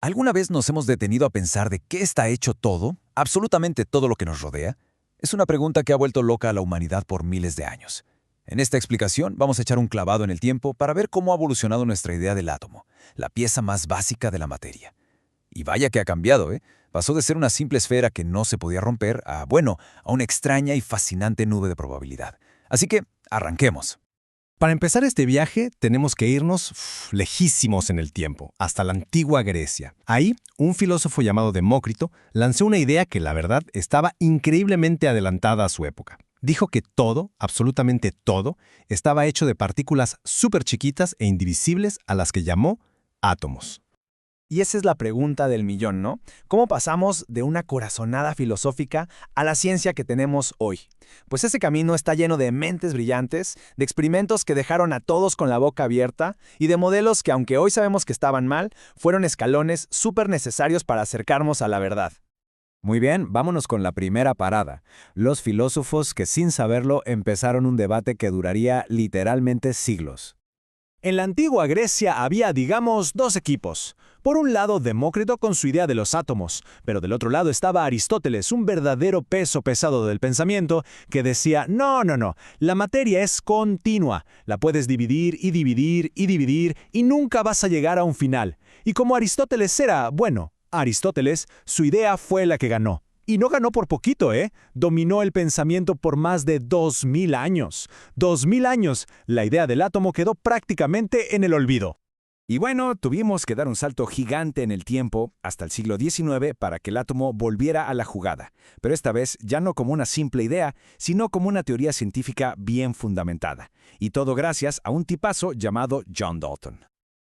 ¿Alguna vez nos hemos detenido a pensar de qué está hecho todo, absolutamente todo lo que nos rodea? Es una pregunta que ha vuelto loca a la humanidad por miles de años. En esta explicación vamos a echar un clavado en el tiempo para ver cómo ha evolucionado nuestra idea del átomo, la pieza más básica de la materia. Y vaya que ha cambiado, ¿eh? Pasó de ser una simple esfera que no se podía romper a una extraña y fascinante nube de probabilidad. Así que, arranquemos. Para empezar este viaje, tenemos que irnos lejísimos en el tiempo, hasta la antigua Grecia. Ahí, un filósofo llamado Demócrito lanzó una idea que, la verdad, estaba increíblemente adelantada a su época. Dijo que todo, absolutamente todo, estaba hecho de partículas súper chiquitas e indivisibles a las que llamó átomos. Y esa es la pregunta del millón, ¿no? ¿Cómo pasamos de una corazonada filosófica a la ciencia que tenemos hoy? Pues ese camino está lleno de mentes brillantes, de experimentos que dejaron a todos con la boca abierta y de modelos que, aunque hoy sabemos que estaban mal, fueron escalones súper necesarios para acercarnos a la verdad. Muy bien, vámonos con la primera parada. Los filósofos que sin saberlo empezaron un debate que duraría literalmente siglos. En la antigua Grecia había, digamos, dos equipos. Por un lado, Demócrito con su idea de los átomos, pero del otro lado estaba Aristóteles, un verdadero peso pesado del pensamiento, que decía, no, la materia es continua, la puedes dividir y dividir y dividir y nunca vas a llegar a un final. Y como Aristóteles era, Aristóteles, su idea fue la que ganó. Y no ganó por poquito, ¿eh? Dominó el pensamiento por más de 2000 años. 2000 años, la idea del átomo quedó prácticamente en el olvido. Y bueno, tuvimos que dar un salto gigante en el tiempo hasta el siglo XIX para que el átomo volviera a la jugada. Pero esta vez ya no como una simple idea, sino como una teoría científica bien fundamentada. Y todo gracias a un tipazo llamado John Dalton.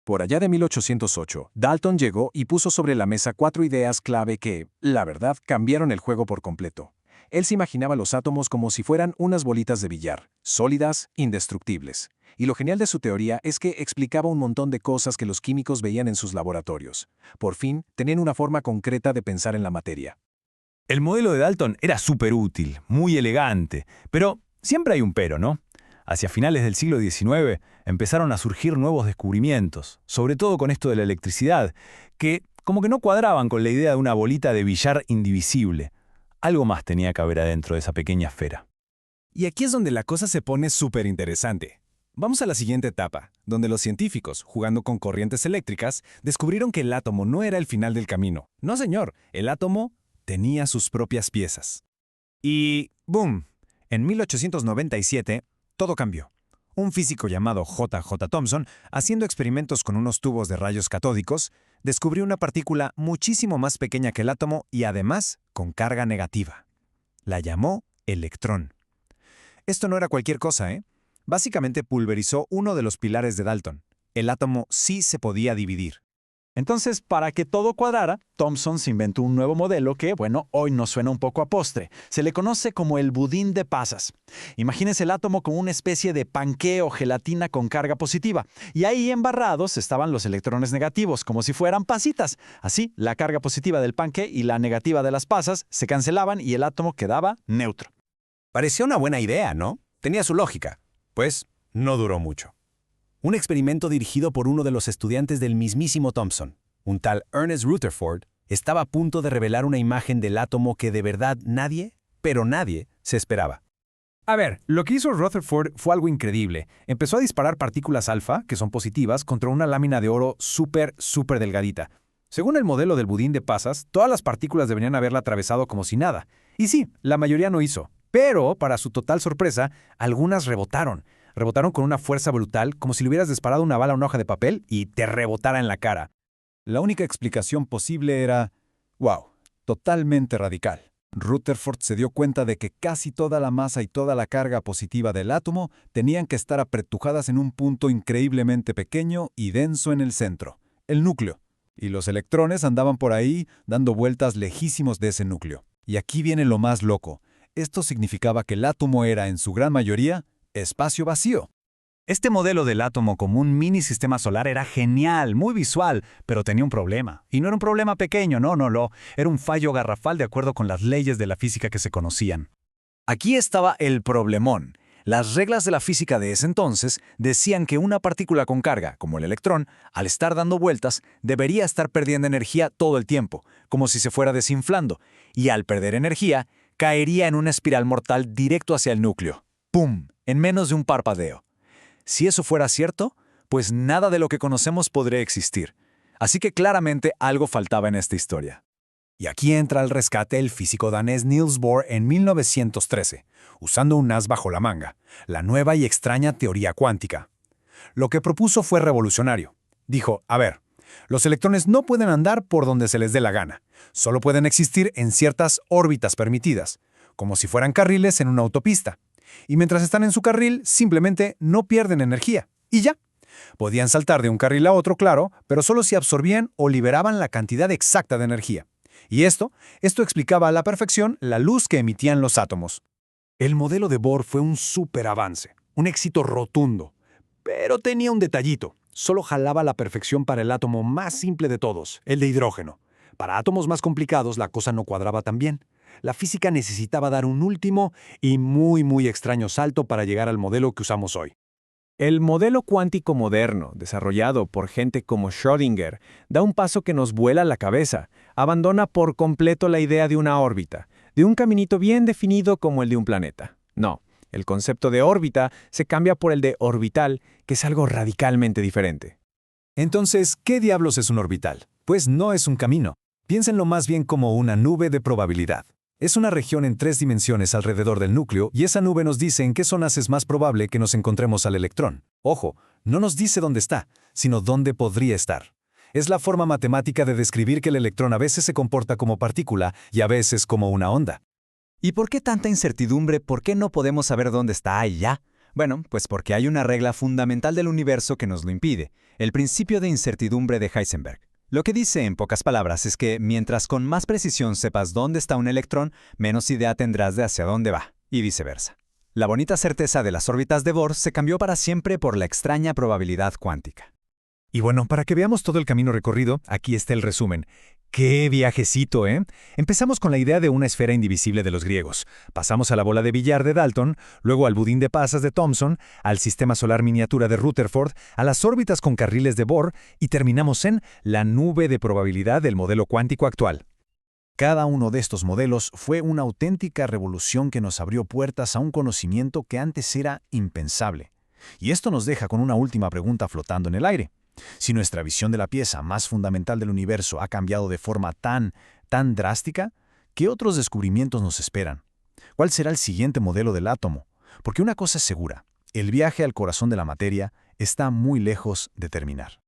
Por allá de 1808, Dalton llegó y puso sobre la mesa 4 ideas clave que, la verdad, cambiaron el juego por completo. Él se imaginaba los átomos como si fueran unas bolitas de billar, sólidas, indestructibles. Y lo genial de su teoría es que explicaba un montón de cosas que los químicos veían en sus laboratorios. Por fin, tenían una forma concreta de pensar en la materia. El modelo de Dalton era súper útil, muy elegante, pero siempre hay un pero, ¿no? Hacia finales del siglo XIX empezaron a surgir nuevos descubrimientos, sobre todo con esto de la electricidad, que como que no cuadraban con la idea de una bolita de billar indivisible. Algo más tenía que haber adentro de esa pequeña esfera. Y aquí es donde la cosa se pone súper interesante. Vamos a la siguiente etapa, donde los científicos, jugando con corrientes eléctricas, descubrieron que el átomo no era el final del camino. No, señor, el átomo tenía sus propias piezas. Y ¡boom! En 1897, todo cambió. Un físico llamado J.J. Thomson, haciendo experimentos con unos tubos de rayos catódicos, descubrió una partícula muchísimo más pequeña que el átomo y además con carga negativa. La llamó electrón. Esto no era cualquier cosa, ¿eh? Básicamente pulverizó uno de los pilares de Dalton. El átomo sí se podía dividir. Entonces, para que todo cuadrara, Thomson se inventó un nuevo modelo que, hoy nos suena un poco a postre. Se le conoce como el budín de pasas. Imagínense el átomo como una especie de panqué o gelatina con carga positiva. Y ahí embarrados estaban los electrones negativos, como si fueran pasitas. Así, la carga positiva del panqué y la negativa de las pasas se cancelaban y el átomo quedaba neutro. Parecía una buena idea, ¿no? Tenía su lógica. Pues, no duró mucho. Un experimento dirigido por uno de los estudiantes del mismísimo Thomson, un tal Ernest Rutherford, estaba a punto de revelar una imagen del átomo que de verdad nadie, pero nadie, se esperaba. A ver, lo que hizo Rutherford fue algo increíble. Empezó a disparar partículas alfa, que son positivas, contra una lámina de oro súper delgadita. Según el modelo del budín de pasas, todas las partículas deberían haberla atravesado como si nada. Y sí, la mayoría no hizo. Pero, para su total sorpresa, algunas rebotaron. Rebotaron con una fuerza brutal, como si le hubieras disparado una bala a una hoja de papel y te rebotara en la cara. La única explicación posible era, totalmente radical. Rutherford se dio cuenta de que casi toda la masa y toda la carga positiva del átomo tenían que estar apretujadas en un punto increíblemente pequeño y denso en el centro, el núcleo. Y los electrones andaban por ahí dando vueltas lejísimos de ese núcleo. Y aquí viene lo más loco. Esto significaba que el átomo era, en su gran mayoría, espacio vacío. Este modelo del átomo como un mini sistema solar era genial, muy visual, pero tenía un problema. Y no era un problema pequeño, no. Era un fallo garrafal de acuerdo con las leyes de la física que se conocían. Aquí estaba el problemón. Las reglas de la física de ese entonces decían que una partícula con carga, como el electrón, al estar dando vueltas, debería estar perdiendo energía todo el tiempo, como si se fuera desinflando, y al perder energía, caería en una espiral mortal directo hacia el núcleo. ¡Pum! En menos de un parpadeo. Si eso fuera cierto, pues nada de lo que conocemos podría existir. Así que claramente algo faltaba en esta historia. Y aquí entra al rescate el físico danés Niels Bohr en 1913, usando un as bajo la manga, la nueva y extraña teoría cuántica. Lo que propuso fue revolucionario. Dijo, a ver, los electrones no pueden andar por donde se les dé la gana, solo pueden existir en ciertas órbitas permitidas, como si fueran carriles en una autopista. Y mientras están en su carril, simplemente no pierden energía. Y ya. Podían saltar de un carril a otro, claro, pero solo si absorbían o liberaban la cantidad exacta de energía. Y esto explicaba a la perfección la luz que emitían los átomos. El modelo de Bohr fue un superavance, un éxito rotundo. Pero tenía un detallito. Solo jalaba la perfección para el átomo más simple de todos, el de hidrógeno. Para átomos más complicados la cosa no cuadraba tan bien. La física necesitaba dar un último y muy extraño salto para llegar al modelo que usamos hoy. El modelo cuántico moderno, desarrollado por gente como Schrödinger, da un paso que nos vuela la cabeza. Abandona por completo la idea de una órbita, de un caminito bien definido como el de un planeta. No, el concepto de órbita se cambia por el de orbital, que es algo radicalmente diferente. Entonces, ¿qué diablos es un orbital? Pues no es un camino. Piénsenlo más bien como una nube de probabilidad. Es una región en 3 dimensiones alrededor del núcleo y esa nube nos dice en qué zonas es más probable que nos encontremos al electrón. Ojo, no nos dice dónde está, sino dónde podría estar. Es la forma matemática de describir que el electrón a veces se comporta como partícula y a veces como una onda. ¿Y por qué tanta incertidumbre? ¿Por qué no podemos saber dónde está y ya? Bueno, pues porque hay una regla fundamental del universo que nos lo impide, el principio de incertidumbre de Heisenberg. Lo que dice, en pocas palabras, es que mientras con más precisión sepas dónde está un electrón, menos idea tendrás de hacia dónde va, y viceversa. La bonita certeza de las órbitas de Bohr se cambió para siempre por la extraña probabilidad cuántica. Y bueno, para que veamos todo el camino recorrido, aquí está el resumen. ¡Qué viajecito, eh! Empezamos con la idea de una esfera indivisible de los griegos. Pasamos a la bola de billar de Dalton, luego al budín de pasas de Thomson, al sistema solar miniatura de Rutherford, a las órbitas con carriles de Bohr y terminamos en la nube de probabilidad del modelo cuántico actual. Cada uno de estos modelos fue una auténtica revolución que nos abrió puertas a un conocimiento que antes era impensable. Y esto nos deja con una última pregunta flotando en el aire. Si nuestra visión de la pieza más fundamental del universo ha cambiado de forma tan drástica, ¿qué otros descubrimientos nos esperan? ¿Cuál será el siguiente modelo del átomo? Porque una cosa es segura, el viaje al corazón de la materia está muy lejos de terminar.